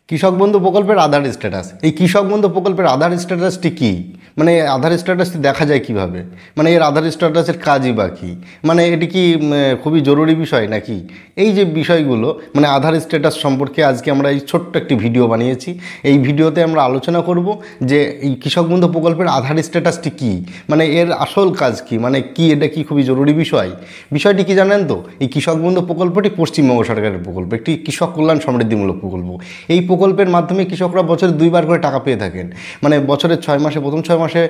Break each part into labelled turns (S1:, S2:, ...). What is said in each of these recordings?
S1: কৃষক বন্ধু প্রকল্পের আধার স্ট্যাটাস। এই কৃষক বন্ধু প্রকল্পের আধার স্ট্যাটাসটি কী, মানে আধার স্ট্যাটাসটি দেখা যায় কিভাবে, মানে এর আধার স্ট্যাটাসের কাজই বা কী, মানে এটি কি খুবই জরুরি বিষয় নাকি? এই যে বিষয়গুলো মানে আধার স্ট্যাটাস সম্পর্কে আজকে আমরা এই ছোট্ট একটি ভিডিও বানিয়েছি। এই ভিডিওতে আমরা আলোচনা করব যে এই কৃষক বন্ধু প্রকল্পের আধার স্ট্যাটাসটি কী, মানে এর আসল কাজ কী, মানে কি এটা কি খুবই জরুরি বিষয়। বিষয়টি কি জানেন তো, এই কৃষক বন্ধু প্রকল্পটি পশ্চিমবঙ্গ সরকারের প্রকল্প, একটি কৃষক কল্যাণ সমৃদ্ধিমূলক প্রকল্প। এই প্রকল্পের মাধ্যমে কৃষকরা বছরে 2বার করে টাকা পেয়ে থাকেন, মানে বছরের 6 মাসে, প্রথম 6 মাসে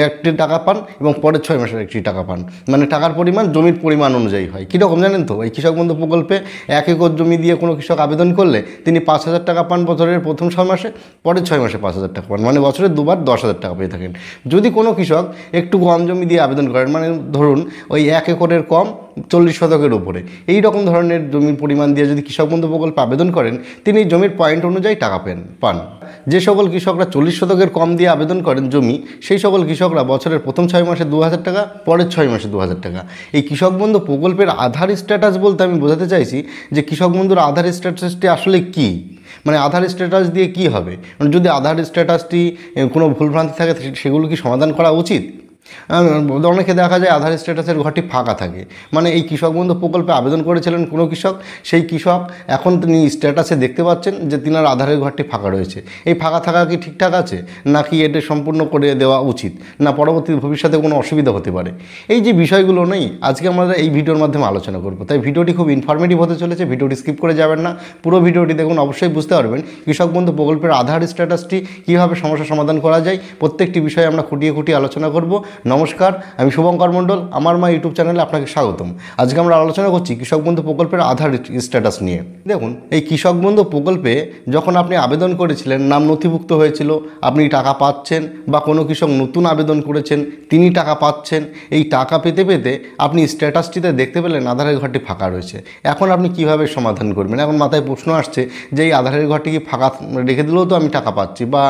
S1: একটি টাকা পান এবং পরের 6 মাসের একটি টাকা পান, মানে টাকার পরিমাণ জমির পরিমাণ অনুযায়ী হয়। কীরকম জানেন তো, এই কৃষক বন্ধু প্রকল্পে 1 একর জমি দিয়ে কোনো কৃষক আবেদন করলে তিনি 5,000 টাকা পান বছরের প্রথম 6 মাসে, পরের 6 মাসে 5,000 টাকা পান, মানে বছরে 2বার 10,000 টাকা পেয়ে থাকেন। যদি কোনো কৃষক একটু কম জমি দিয়ে আবেদন করেন, মানে ধরুন ওই 1 একরের কম 40 শতকের উপরে, এই রকম ধরনের জমির পরিমাণ দিয়ে যদি কৃষক বন্ধু প্রকল্পে আবেদন করেন, তিনি জমির পয়েন্ট অনুযায়ী টাকা পান। যে সকল কৃষকরা 40 শতকের কম দিয়ে আবেদন করেন জমি, সেই সকল কৃষকরা বছরের প্রথম 6 মাসে 2,000 টাকা, পরের 6 মাসে 2,000 টাকা। এই কৃষক বন্ধু প্রকল্পের আধার স্ট্যাটাস বলতে আমি বোঝাতে চাইছি যে কৃষক বন্ধুর আধার স্ট্যাটাসটি আসলে কী, মানে আধার স্ট্যাটাস দিয়ে কী হবে, মানে যদি আধার স্ট্যাটাসটি কোনো ভুলভ্রান্তি থাকে সেগুলো কি সমাধান করা উচিত? অনেকে দেখা যায় আধার স্ট্যাটাসের ঘরটি ফাঁকা থাকে, মানে এই কৃষক বন্ধু প্রকল্পে আবেদন করেছিলেন কোনো কৃষক, সেই কৃষক এখন তিনি স্ট্যাটাসে দেখতে পাচ্ছেন যে তিনার আধারের ঘরটি ফাঁকা রয়েছে। এই ফাঁকা থাকা কি ঠিকঠাক আছে, নাকি এটা সম্পূর্ণ করে দেওয়া উচিত, না পরবর্তী ভবিষ্যতে কোনো অসুবিধা হতে পারে? এই যে বিষয়গুলো নেই আজকে আমরা এই ভিডিওর মাধ্যমে আলোচনা করব। তাই ভিডিওটি খুব ইনফরমেটিভ হতে চলেছে, ভিডিওটি স্কিপ করে যাবেন না, পুরো ভিডিওটি দেখুন, অবশ্যই বুঝতে পারবেন কৃষক বন্ধু প্রকল্পের আধার স্ট্যাটাসটি কীভাবে সমস্যা সমাধান করা যায়। প্রত্যেকটি বিষয়ে আমরা খুঁটিয়ে খুঁটিয়ে আলোচনা করব। নমস্কার, আমি শুভঙ্কর মণ্ডল, আমার মা ইউটিউব চ্যানেলে আপনাকে স্বাগতম। আজকে আমরা আলোচনা করছি কৃষক বন্ধু প্রকল্পের আধার স্ট্যাটাস নিয়ে। দেখুন, এই কৃষক বন্ধু প্রকল্পে যখন আপনি আবেদন করেছিলেন, নাম নথিভুক্ত হয়েছিল, আপনি টাকা পাচ্ছেন, বা কোনো কৃষক নতুন আবেদন করেছেন, তিনি টাকা পাচ্ছেন, এই টাকা পেতে পেতে আপনি স্ট্যাটাসটিতে দেখতে পেলেন আধারের ঘরটি ফাঁকা রয়েছে। এখন আপনি কিভাবে সমাধান করবেন? এখন মাথায় প্রশ্ন আসছে যে এই আধারের ঘরটি কি ফাঁকা রেখে দিলেও তো আমি টাকা পাচ্ছি, বা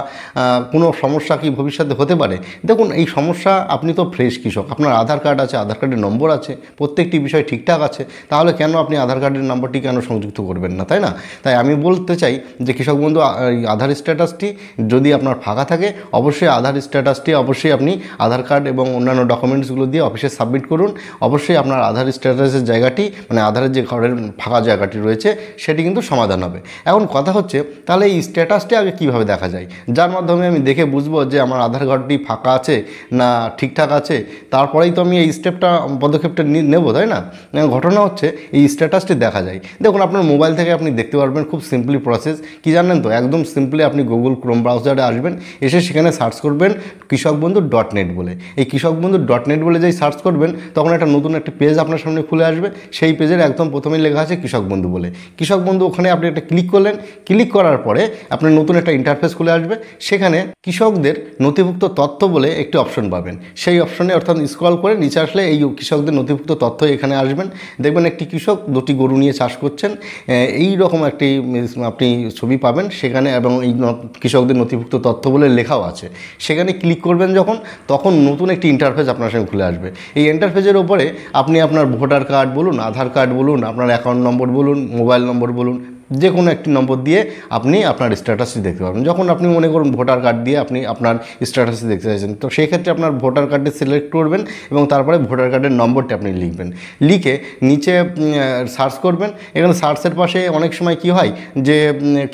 S1: কোনো সমস্যা কি ভবিষ্যতে হতে পারে? দেখুন, এই সমস্যা, আপনি তো ফ্রেশ কৃষক, আপনার আধার কার্ড আছে, আধার কার্ডের নম্বর আছে, প্রত্যেকটি বিষয় ঠিকঠাক আছে, তাহলে কেন আপনি আধার কার্ডের নম্বরটি কেন সংযুক্ত করবেন না, তাই না? তাই আমি বলতে চাই যে কৃষক বন্ধু আধার স্ট্যাটাসটি যদি আপনার ফাঁকা থাকে, অবশ্যই আধার স্ট্যাটাসটি অবশ্যই আপনি আধার কার্ড এবং অন্যান্য ডকুমেন্টসগুলো দিয়ে অফিসে সাবমিট করুন। অবশ্যই আপনার আধার স্ট্যাটাসের জায়গাটি, মানে আধারের যে ঘরের ফাঁকা জায়গাটি রয়েছে, সেটি কিন্তু সমাধান হবে। এখন কথা হচ্ছে, তাহলে এই স্ট্যাটাসটি আগে কীভাবে দেখা যায়, যার মাধ্যমে আমি দেখে বুঝবো যে আমার আধার কার্ডটি ফাঁকা আছে না ঠিকঠাক আছে, তারপরেই তো আমি এই পদক্ষেপটা নেব, তাই না? ঘটনা হচ্ছে এই স্ট্যাটাসটি দেখা যায়। দেখুন, আপনার মোবাইল থেকে আপনি দেখতে পারবেন, খুব সিম্পলি প্রসেস। কি জানেন তো, একদম সিম্পলি আপনি গুগল ক্রোম ব্রাউজারে আসবেন, এসে সেখানে সার্চ করবেন কৃষকবন্ধু.net বলে। এই কৃষকবন্ধু.net বলে যেই সার্চ করবেন, তখন একটা নতুন একটা পেজ আপনার সামনে খুলে আসবে। সেই পেজের একদম প্রথমেই লেখা আছে কৃষক বন্ধু বলে। কৃষক বন্ধু, ওখানে আপনি একটা ক্লিক করলেন, ক্লিক করার পরে আপনার নতুন একটা ইন্টারফেস খুলে আসবে। সেখানে কৃষকদের নথিভুক্ত তথ্য বলে একটি অপশন পাবেন। সেই অপশনে অর্থাৎ স্ক্রল করে নিচে আসলে এই কৃষকদের নথিভুক্ত তথ্য এখানে আসবেন, দেখবেন একটি কৃষক 2টি গরু নিয়ে চাষ করছেন, এই রকম একটি আপনি ছবি পাবেন সেখানে, এবং এই কৃষকদের নথিভুক্ত তথ্য বলে লেখাও আছে। সেখানে ক্লিক করবেন যখন, তখন নতুন একটি ইন্টারফেস আপনার সামনে খুলে আসবে। এই ইন্টারফেসের ওপরে আপনি আপনার ভোটার কার্ড বলুন, আধার কার্ড বলুন, আপনার অ্যাকাউন্ট নম্বর বলুন, মোবাইল নম্বর বলুন, যে কোনো একটি নম্বর দিয়ে আপনি আপনার স্ট্যাটাসটি দেখতে পাবেন। যখন আপনি মনে করুন ভোটার কার্ড দিয়ে আপনি আপনার স্ট্যাটাসটি দেখতে চাইছেন, তো সেই ক্ষেত্রে আপনার ভোটার কার্ডটি সিলেক্ট করবেন এবং তারপরে ভোটার কার্ডের নম্বরটি আপনি লিখবেন। লিখে নিচে সার্চ করবেন। এখানে সার্চের পাশে অনেক সময় কি হয় যে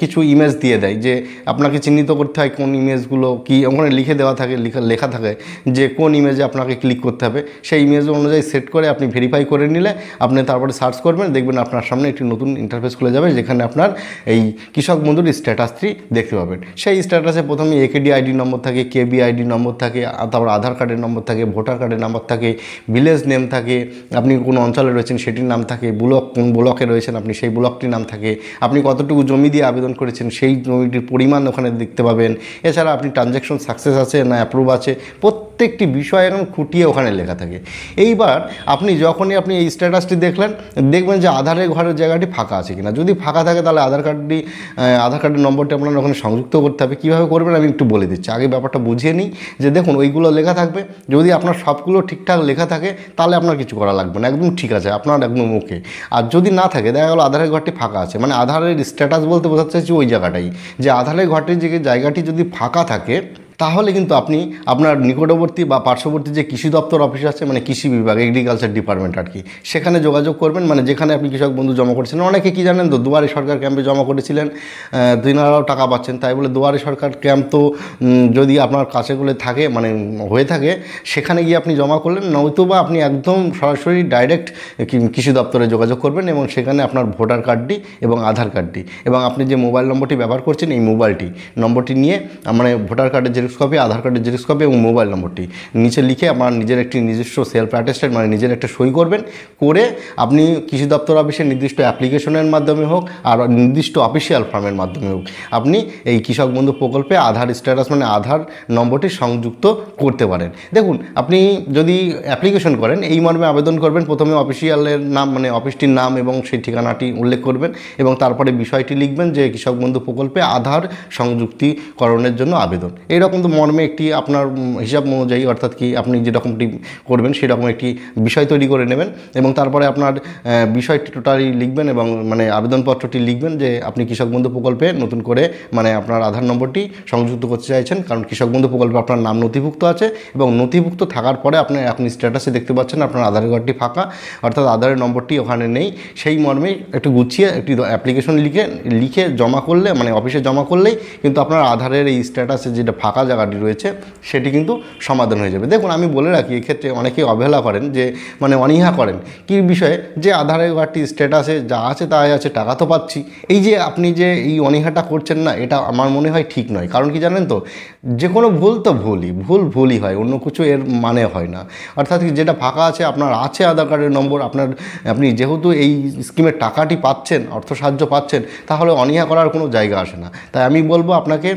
S1: কিছু ইমেজ দিয়ে দেয়, যে আপনাকে চিহ্নিত করতে হয় কোন ইমেজগুলো কি, ওখানে লিখে দেওয়া থাকে, লেখা থাকে যে কোন ইমেজে আপনাকে ক্লিক করতে হবে। সেই ইমেজ অনুযায়ী সেট করে আপনি ভেরিফাই করে নিলে আপনি তারপরে সার্চ করবেন, দেখবেন আপনার সামনে একটি নতুন ইন্টারফেস খুলে যাবে, যেখানে আপনার এই কৃষক বন্ধুর স্ট্যাটাসটি দেখতে পাবেন। সেই স্ট্যাটাসে প্রথমে একেডি আইডি নম্বর থাকে, কেবি আইডি নম্বর থাকে, তারপর আধার কার্ডের নম্বর থাকে, ভোটার কার্ডের নম্বর থাকে, ভিলেজ নেম থাকে, আপনি কোন অঞ্চলে রয়েছেন সেটির নাম থাকে, ব্লক কোন ব্লকে রয়েছেন আপনি সেই ব্লকটির নাম থাকে, আপনি কতটুকু জমি দিয়ে আবেদন করেছেন সেই জমিটির পরিমাণ ওখানে দেখতে পাবেন। এছাড়া আপনি ট্রানজ্যাকশন সাকসেস আছে না অ্যাপ্রুভ আছে, প্রত্যেকটি বিষয় এখন খুঁটিয়ে ওখানে লেখা থাকে। এইবার আপনি যখনই আপনি এই স্ট্যাটাসটি দেখবেন যে আধারের ঘরের জায়গাটি ফাঁকা আছে কিনা। যদি ফাঁকা থাকে তাহলে আধার কার্ডের নম্বরটি আপনার ওখানে সংযুক্ত করতে হবে। কীভাবে করবেন আমি একটু বলে দিচ্ছি, আগে ব্যাপারটা বুঝিয়ে নিই। যে দেখুন ওইগুলো লেখা থাকবে, যদি আপনার সবগুলো ঠিকঠাক লেখা থাকে তাহলে আপনার কিছু করা লাগবে না, একদম ঠিক আছে, আপনার একদম ওকে। আর যদি না থাকে, দেখা গেলো আধারের ঘরটি ফাঁকা আছে, মানে আধারের স্ট্যাটাস বলতে বোঝাতে চাইছি ওই জায়গাটাই, যে আধারের ঘরটির যে জায়গাটি যদি ফাঁকা থাকে তাহলে কিন্তু আপনি আপনার নিকটবর্তী বা পার্শ্ববর্তী যে কৃষি দপ্তর অফিস আছে, মানে কৃষি বিভাগ, এগ্রিকালচার ডিপার্টমেন্ট আর কি, সেখানে যোগাযোগ করবেন। মানে যেখানে আপনি কৃষক বন্ধু জমা করেছিলেন, অনেকে কী জানেন তো, দুয়ারে সরকার ক্যাম্পে জমা করেছিলেন, তিনারাও টাকা পাচ্ছেন, তাই বলে দুয়ারে সরকার ক্যাম্প তো যদি আপনার কাছেগুলো থাকে, মানে হয়ে থাকে, সেখানে গিয়ে আপনি জমা করলেন, নয়তোবা আপনি একদম সরাসরি ডাইরেক্ট কৃষি দপ্তরে যোগাযোগ করবেন এবং সেখানে আপনার ভোটার কার্ডটি এবং আধার কার্ডটি এবং আপনি যে মোবাইল নম্বরটি ব্যবহার করছেন এই নম্বরটি নিয়ে, মানে ভোটার কার্ডের জেরক্স কপি, আধার কার্ডের জেরক্স কপি এবং মোবাইল নম্বরটি নিচে লিখে আমার নিজের একটি নিজস্ব সেলফ অ্যাটেস্টেড, মানে নিজের একটা সই করবেন, করে আপনি কৃষি দপ্তর অফিসে নির্দিষ্ট অ্যাপ্লিকেশনের মাধ্যমে হোক আর নির্দিষ্ট অফিসিয়াল ফর্মের মাধ্যমে হোক আপনি এই কৃষক বন্ধু প্রকল্পে আধার স্ট্যাটাস, মানে আধার নম্বরটি সংযুক্ত করতে পারেন। দেখুন আপনি যদি অ্যাপ্লিকেশন করেন, এই মর্মে আবেদন করবেন। প্রথমে অফিসিয়ালের নাম, মানে অফিসটির নাম এবং সেই ঠিকানাটি উল্লেখ করবেন এবং তারপরে বিষয়টি লিখবেন যে কৃষক বন্ধু প্রকল্পে আধার সংযুক্তিকরণের জন্য আবেদন। এইরকম তো মর্মে একটি আপনার হিসাব অনুযায়ী, অর্থাৎ কি আপনি যেরকমটি করবেন সেরকম একটি বিষয় তৈরি করে নেবেন এবং তারপরে আপনার বিষয়টি টোটালি লিখবেন এবং মানে আবেদনপত্রটি লিখবেন যে আপনি কৃষক বন্ধু প্রকল্পে নতুন করে মানে আপনার আধার নম্বরটি সংযুক্ত করতে চাইছেন, কারণ কৃষক বন্ধু প্রকল্পে আপনার নাম নথিভুক্ত আছে এবং নথিভুক্ত থাকার পরে আপনি স্ট্যাটাসে দেখতে পাচ্ছেন আপনার আধার কার্ডটি ফাঁকা, অর্থাৎ আধারের নম্বরটি ওখানে নেই। সেই মর্মে একটু গুছিয়ে একটি অ্যাপ্লিকেশন লিখে জমা করলে, মানে অফিসে জমা করলেই কিন্তু আপনার আধারের এই স্ট্যাটাসে যেটা ফাঁকা জায়গাটি রয়েছে সেটি কিন্তু সমাধান হয়ে যাবে। দেখুন আমি বলে রাখি, এক্ষেত্রে অনেকেই অবহেলা করেন, যে মানে অনীহা করেন কী বিষয়ে, যে আধারের কার্ডটি স্ট্যাটাসে যা আছে তাই আছে, টাকা তো পাচ্ছি। এই যে আপনি যে এই অনীহাটা করছেন না, এটা আমার মনে হয় ঠিক নয়। কারণ কি জানেন তো, যে কোনো ভুল তো ভুলই হয়, অন্য কিছু এর মানে হয় না। অর্থাৎ যেটা ফাঁকা আছে, আপনার আছে আধার কার্ডের নম্বর, আপনি যেহেতু এই স্কিমের টাকাটি পাচ্ছেন, অর্থ সাহায্য পাচ্ছেন, তাহলে অনীহা করার কোনো জায়গা আসে না। তাই আমি বলবো আপনাকে,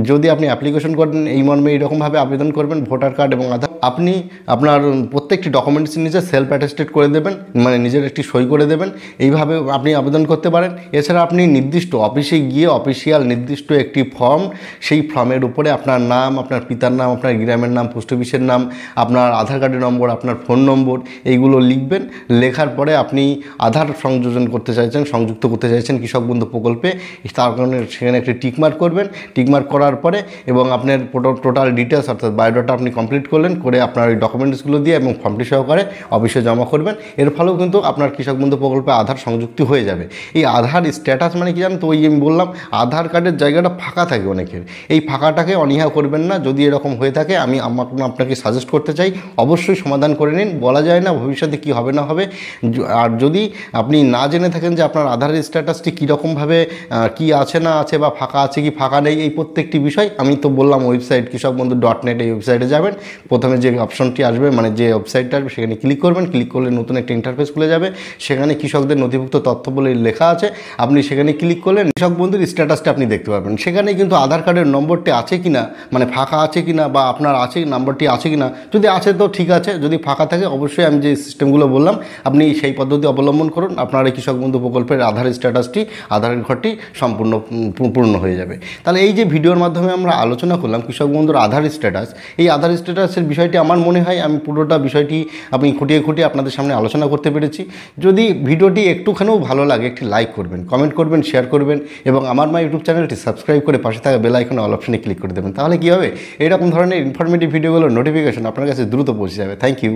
S1: যদি আপনি অ্যাপ্লিকেশন করেন এই মর্মে এইরকমভাবে আবেদন করবেন, ভোটার কার্ড এবং আধার, আপনি আপনার প্রত্যেকটি ডকুমেন্টস নিচে সেলফ অ্যাটেস্টেড করে দেবেন, মানে নিজের একটি সই করে দেবেন। এইভাবে আপনি আবেদন করতে পারেন। এছাড়া আপনি নির্দিষ্ট অফিসে গিয়ে অফিসিয়াল নির্দিষ্ট একটি ফর্ম, সেই ফর্মের উপরে আপনার নাম, আপনার পিতার নাম, আপনার গ্রামের নাম, পোস্ট অফিসের নাম, আপনার আধার কার্ডের নম্বর, আপনার ফোন নম্বর, এইগুলো লিখবেন। লেখার পরে আপনি আধার সংযুক্ত করতে চাইছেন কৃষক বন্ধু প্রকল্পে, তার কারণে সেখানে একটি টিকমার্ক করবেন। টিকমার্ক করার পরে এবং আপনার টোটাল ডিটেলস অর্থাৎ বায়োডাটা আপনি কমপ্লিট করলেন, করে আপনার ওই ডকুমেন্টসগুলো দিয়ে এবং ফর্মটি সহকারে অফিসে জমা করবেন। এর ফলেও কিন্তু আপনার কৃষক বন্ধু প্রকল্পে আধার সংযুক্তি হয়ে যাবে। এই আধার স্ট্যাটাস মানে কি জানেন তো, ওই আমি বললাম আধার কার্ডের জায়গাটা ফাঁকা থাকে অনেকের, এই ফাঁকাটাকে অনীহা করবেন না। যদি এরকম হয়ে থাকে, আমি আপনাকে সাজেস্ট করতে চাই অবশ্যই সমাধান করে নিন। বলা যায় না ভবিষ্যতে কী হবে না হবে। আর যদি আপনি না জেনে থাকেন যে আপনার আধারের স্ট্যাটাসটি কীরকমভাবে কী আছে না আছে, বা ফাঁকা আছে কি ফাঁকা নেই, এই প্রত্যেকটি বিষয় আমি তো বললাম ওয়েবসাইট কৃষকবন্ধু.net, এই ওয়েবসাইটে যাবেন। প্রথমে যে অপশনটি আসবে, মানে যে ওয়েবসাইটটা আসবে, সেখানে ক্লিক করবেন। ক্লিক করলে নতুন একটা ইন্টারফেস খুলে যাবে, সেখানে কৃষকদের নথিভুক্ত তথ্য বলে লেখা আছে। আপনি সেখানে ক্লিক করলে কৃষক বন্ধুর স্ট্যাটাসটা আপনি দেখতে পাবেন। সেখানে কিন্তু আধার কার্ডের নম্বরটি আছে কিনা, মানে ফাঁকা আছে কিনা, বা আপনার আছে নম্বরটি আছে কিনা, যদি আছে তো ঠিক আছে, যদি ফাঁকা থাকে অবশ্যই আমি যে সিস্টেমগুলো বললাম আপনি সেই পদ্ধতি অবলম্বন করুন। আপনার এই কৃষক বন্ধু প্রকল্পের আধার স্ট্যাটাসটি, আধারের ঘরটি সম্পূর্ণ পূর্ণ হয়ে যাবে। তাহলে এই যে ভিডিওর মাধ্যমে আমরা আলোচনা করলাম কৃষক বন্ধুর আধার স্ট্যাটাস, এই আধার স্ট্যাটাসের বিষয়টি আমার মনে হয় আমি পুরোটা বিষয়টি আমি খুঁটিয়ে আপনাদের সামনে আলোচনা করতে পেরেছি। যদি ভিডিওটি একটুখানিও ভালো লাগে, একটি লাইক করবেন, কমেন্ট করবেন, শেয়ার করবেন এবং আমার ইউটিউব চ্যানেলটি সাবস্ক্রাইব করে পাশে থাকা বেল আইকনে অল অপশনে ক্লিক করে দেবেন। তাহলে কী হবে, এরকম ধরনের ইনফরমেটিভ ভিডিওগুলোর নোটিফিকেশন আপনার কাছে দ্রুত পৌঁছে যাবে। Thank you.